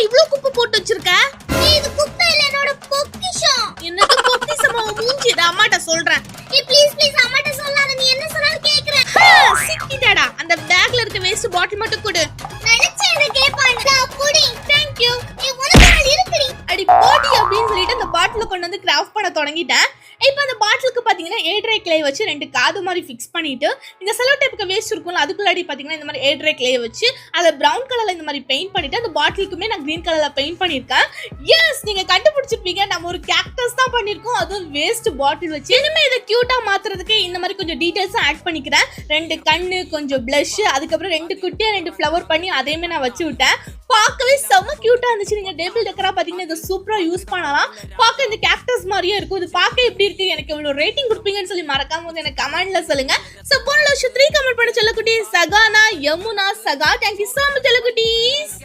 இவ்ளோ குப்பை போட்டு வச்சிருக்க? இது குப்பை இல்ல, என்னோட பொக்கிஷம். என்னது பொக்கிஷமா? மூஞ்சி அம்மாட்ட சொல்றேன். ப்ளீஸ் அம்மாட்ட சொல்லாத, நீ என்ன சொன்னாலும் கேக்குறேன். சிக்கிடா. அந்த பேக்ல இருக்க வேஸ்ட் பாட்டில் மட்டும் கொடு. நினைச்சேன் இத கேப்பான்னு. புடி. Thank you. நீ உனக்கு நாள் இருக்குடி. அடி போடி அப்படின்னு சொல்லிட்டு அந்த பாட்டில கொண்டு வந்து கிராஃப்ட் பண்ண தொடங்கிட்டேன். இப்போ அந்த பாட்டிலுக்கு பாத்தீங்கன்னா ஏட்ரை கிளே வச்சு 2 காது மாதிரி ஃபிக்ஸ் பண்ணிட்டு இந்த செலோ டேப்புக்கு வேஸ்ட் இருக்கும்ல அதுக்குள்ளாடி பாத்தீங்கன்னா இந்த மாதிரி ஏட்ரை கிளே வச்சு அதை பிரவுன் கலர்ல இந்த மாதிரி பெயிண்ட் பண்ணிட்டு அந்த பாட்டிலுக்குமே நான் கிரீன் கலர்ல பெயிண்ட் பண்ணிருக்கேன். எஸ், நீங்க கண்டுபிடிச்சிருப்பீங்க, நம்ம ஒரு கேக்டஸ் தான் பண்ணிருக்கோம், அதுவும் வேஸ்ட் பாட்டில் வச்சு. இனிமே இதை கியூட்டா மாத்துறதுக்கு இந்த மாதிரி கொஞ்சம் டீடைல்ஸ் ஆட் பண்ணிக்கிறேன். 2 கண்ணு, கொஞ்சம் பிளஷ், அதுக்கப்புறம் 2 குட்டியா 2 ஃப்ளவர் பண்ணி அதையுமே நான் வச்சு விட்டேன். பார்க்கவே செம்ம கியூட்டா இருந்துச்சு. நீங்க டேபிள் டெக்கரா பாத்தீங்கன்னா இதை சூப்பரா யூஸ் பண்ணலாம். பார்க்க இந்த கேக்டஸ் மாதிரியே இருக்கும். இது பார்க்க எப்படி இருக்கு, எனக்கு எவ்வளவு ரேட்டிங் கொடுப்பீங்கன்னு சொல்லி மறக்காம வந்து எனக்கு கமெண்ட்ல சொல்லுங்க. சோ போன வருஷம் 3 கமெண்ட் பண்ண செல்லக்குட்டி Sahana, Yamuna, Saha. Thank you so much செல்லக்குட்டீஸ்.